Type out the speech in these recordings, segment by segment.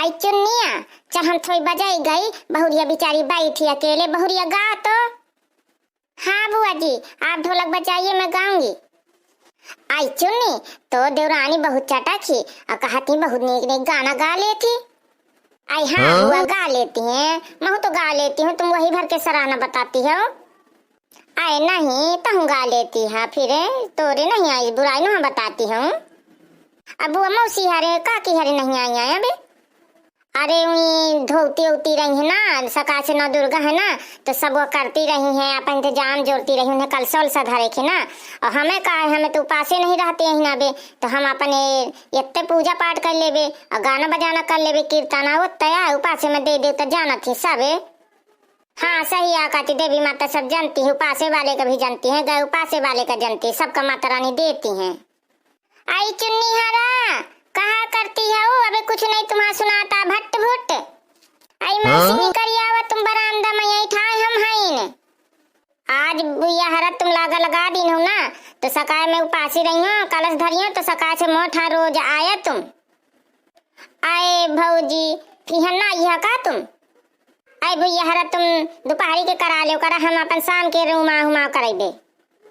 आई चुन्निया चाहम थोड़ी बजाई गई, बहुरिया बेचारी बैठी अकेले। बहुरिया गा तो। हाँ बुआ जी, आप ढोलक बजाइए, मैं गाऊंगी। आई चुन्नी तो देवरानी बहुत चटाकी और कहती बहुत नीक नीक गाना गा लेती। आई हाँ बुआ गा लेती हैं, मैं तो गा लेती हूँ, तुम वही भर के सराहना बताती हो। आए नहीं तो गा लेती है, फिर तोरे नहीं आई बुराई ना बताती हूँ। अब बुआ मौसी हरे काकी हरे नहीं आई है अबे। अरे वही धोती उती रही है ना, सका से नौ दुर्गा है ना, तो सब वो करती रही हैं, अपन इंतजाम जोड़ती रही, उन्हें कल सोल सा धरे थे ना। और हमें कहा है हमें तो उपासे नहीं रहते हैं ना बे, तो हम अपने इतने पूजा पाठ कर लेबे और गाना बजाना कर लेबे, कीर्तन वो तया उपासे में दे तो जाना थी सब। हाँ सही आकाती देवी माता सब जानती है, उपासे वाले का भी जानती है, गए उपासे वाले का जानती है, सबका माता रानी देती है। आई चुन्नी हरा कहा करती है वो, अबे कुछ नहीं तुम्हारा सुनाता भट्ट भुट। आई मौसी करिया तुम बरामदा में यही ठाए हम हाइन। आज बुया हरा तुम लगा दिन हो ना, तो सकाय में उपासी रही हो, कलश धरी हो, तो सकाय से मोठा रोज आया तुम। आए भौजी फिर ना यह का तुम। आई बुया हरा तुम दोपहरी के करा लो करा, हम अपन शाम के रूमा हुमा करेबे।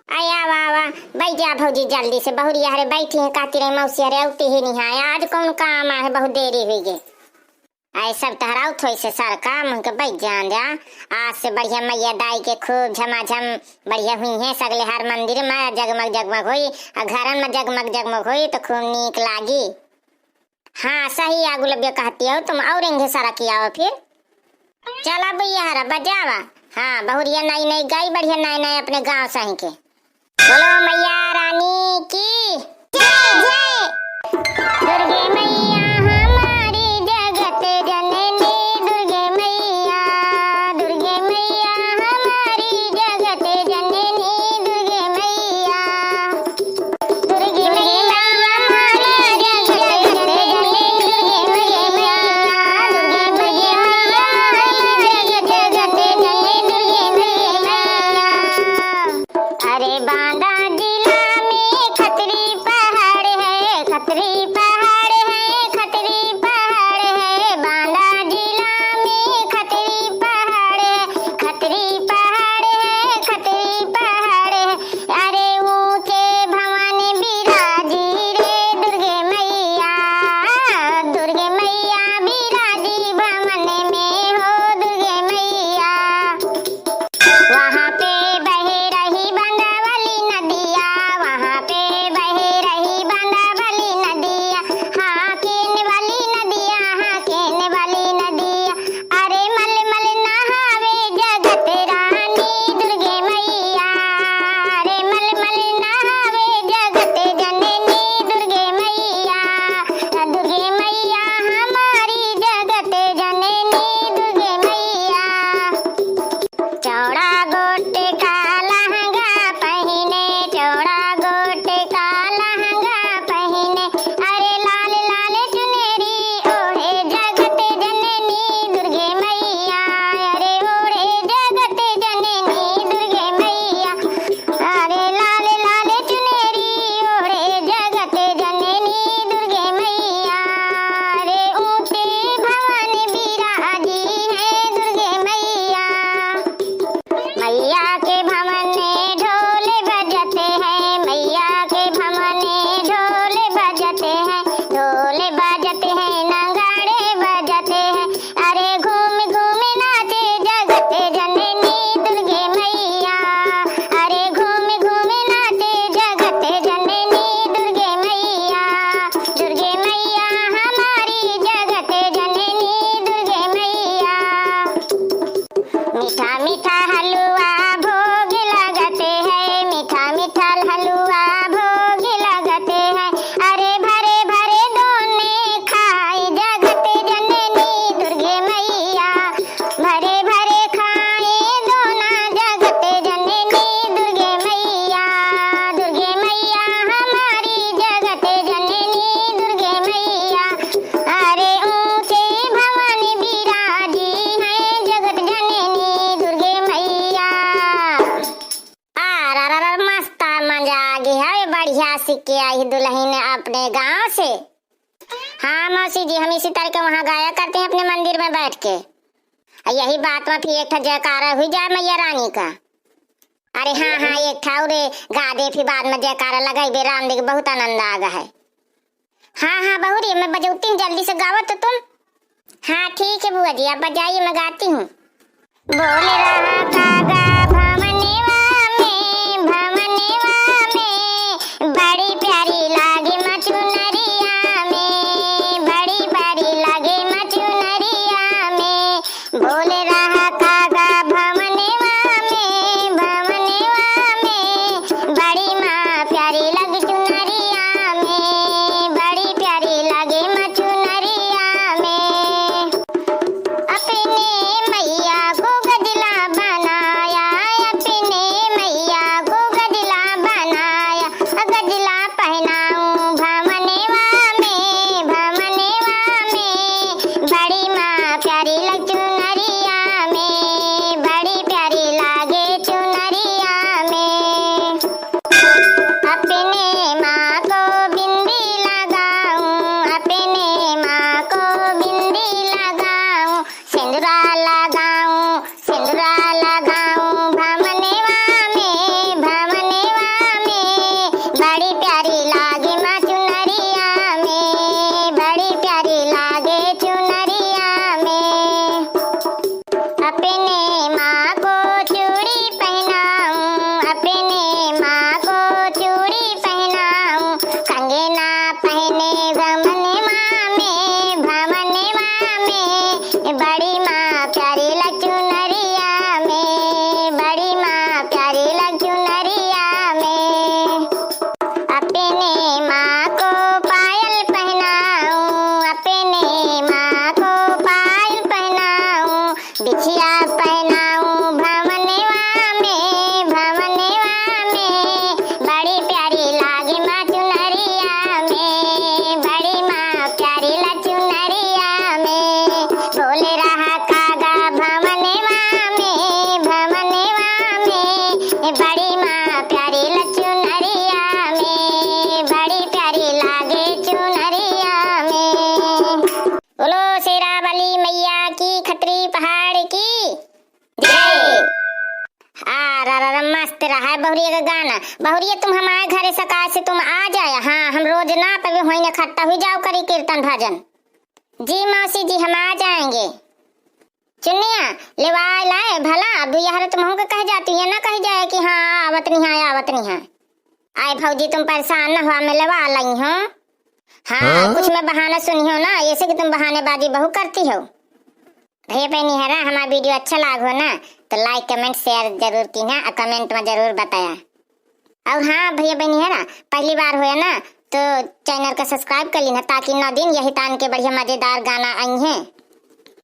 आया वाह बैठ जा भौजी जल्दी से। बहुरिया हरे बैठी है, कहती रही मौसी हरे उठी ही नहीं है, आज कौन काम है, बहुत देरी हुई गे। आई सब तहराउ थोड़ी से सारा काम उनके बैठ जान जा। आज से बढ़िया मैया दाई के खूब झमाझम बढ़िया हुई है, सगले हर मंदिर में जगमग जगमग हुई और घर में जगमग जगमग हुई तो खूब नीक लागी। हाँ सही आगू लबिया कहती हो तुम, और इंगे सारा किया हो फिर। चला भैया हरा बजावा। हाँ बहुरिया नई नई गाई बढ़िया नए नए अपने गाँव सही के। बोलो मैया रानी की जय जय। दुर्गे मैया हमारी जगत जननी, दुर्गे मैया हमारी जगत जननी, दुर्गे मैया हमारी जगत जननी, दुर्गे मैया जगत जननी, दुर्गे मैया। अरे बांदा जिला में खतरी पहाड़ है, खतरी पहाड़ है, खतरी पहाड़ है, बांदा जिला में खतरी पहाड़ है, खतरी पहाड़ है, खतरी पहाड़ है। अरे ऊंचे भवन बिराजी रे दुर्गे मैया, दुर्गे मैया बिराजी भवन में हो दुर्गे मैया। वहाँ पे बहे रही बंदावली नदिया, वहाँ पे बहे रही बंदावली नदिया, हाँ केने वाली नदिया, हाँ केने वाली नदिया। अरे मल मल नहावे जगत रानी दुर्गे मैया, अरे मल मल नहावे जगत जननी दुर्गे मैया, दुर्गे मैया हमारी जगत जननी, दुर्गे मैया। चौड़ा गोटे का लहंगा पहने, चौड़ा गोटे का लहंगा पहने, अरे लाल लाल चुनरी ओढ़े जगत जननी दुर्गे मैया, अरे ओढ़े जगत जननी दुर्गे मैया, अरे लाल लाल चुनरी ओढ़े जगत जननी दुर्गे मैया। अरे ऊंचे भवन बिराजी है दुर्गे मैया, मैया के भवन में ढोल बजते हैं, मैया के भवन में ढोल बजते हैं, ढोल बजते हैं नगाड़े बजते हैं, अरे घूम घूम नाचे जगत जननी दुर्गे मैया, अरे घूम घूम नाचे जगत जननी दुर्गे मैया, दुर्गे मैया हमारी जगत जननी दुर्गे मैया। मीठा मीठा हलवा भोग लगते हैं, मीठा मीठा हलवा भोग लगते हैं, अरे भरे भरे दोने खाए जगत जननी दुर्गे मैया, भरे भरे खाए दोना जगत जननी दुर्गे मैया, दुर्गे मैया हमारी जगत जननी दुर्गे मैया। अरे ऊंचे भवन बिराजी है जगत जननी दुर्गे मैया। मस्त मजा आ गया है, बढ़िया सीख के आई दुल्हन अपने गांव से। हाँ मौसी जी, हम इसी तरह के वहाँ गाया करते हैं अपने मंदिर में बैठ के। यही बात में फिर एक ठा जयकारा हुई जाए मैया रानी का। अरे हाँ हाँ, एक ठा उरे गा दे, फिर बाद में जयकारा लगाई बे, राम देख बहुत आनंद आ गया है। हाँ हाँ बहुरी, मैं बजौती हूँ, जल्दी से गावो तो तुम। हाँ ठीक है बुआ जी, आप बजाइए, मैं गाती हूँ। बोल रहा कागा भवनेवा में, भवनेवा में, बड़ी प्यारी लागे मचुनरिया में, बड़ी प्यारी लागे मचुनरिया में। बोल रहा कागा भवनेवा में, भवनेवा में, बड़ी माँ प्यारी लगे चुनरिया में, बड़ी प्यारी लगे मचुनरिया में। अपने मैया को गजला बनाया, अपने मैया को गजला बनाया, गजला पहनाऊं भवनेवा में, भवनेवा में, बड़ी माँ प्यारी लग चुनरिया में, बड़ी प्यारी लागे चुनरिया में। अपने माँ को बिंदी लगाऊं, अपने माँ को बिंदी लगाऊं, सिंदूरा लगाऊं, सिंदूरा लगाऊं भवनेवा में, भवनेवा में, बड़ी प्यारी लागे माँ चुनरिया में, बड़ी प्यारी लागे चुनरिया में। अपने माँ को चूड़ी पहनाऊं, अपने माँ को चूड़ी पहनाऊं, कंगना पहने भवनेवा में, भवनेवा में, बड़ी माँ प्यारी लग चुनरिया में, बड़ी माँ प्यारी लग चुनरिया में। अपने माँ को पायल पहनाऊं, अपने माँ को पायल पहनाऊं, बिछिया पहनाऊं भवनेवा में, भवनेवा में, बड़ी प्यारी लागे माँ चुनरिया में, बड़ी माँ प्यारी लग चुनरिया में। बोल रहा कागा भवनेवा में, भवनेवा में, बड़ी माँ प्यारी लग चुनरिया में, बड़ी प्यारी लागे चुनरिया में। बोलो शेरावाली मैया की, खत्री पहाड़ की जय। मस्त रहा है बहुरिया का गाना। बहुरिया तुम हमारे घरे सका से तुम आ जाए। हाँ, हम रोज ना पवे होई ना खट्टा हुई जाओ करी कीर्तन भजन। जी मौसी जी, हम आ जाएंगे। चुनिया लेवा लाए भला, अब यार तुम हमको कह जाती है ना, कह जाए कि हाँ आवत नहीं है, आवत नहीं है। आए भौजी तुम परेशान न हुआ, मैं लेवा लाई हूँ। हाँ कुछ मैं बहाना सुनी हो ना, ऐसे कि तुम बहानेबाजी बहु करती हो। भैया बहनी है ना, हमारा वीडियो अच्छा लागो ना तो लाइक कमेंट शेयर जरूर की ना, और कमेंट में जरूर बताया। और हाँ भैया बहनी है ना, पहली बार हुआ ना तो चैनल का सब्सक्राइब कर लेना, ताकि 9 दिन यही तान के बढ़िया मजेदार गाना आई हैं।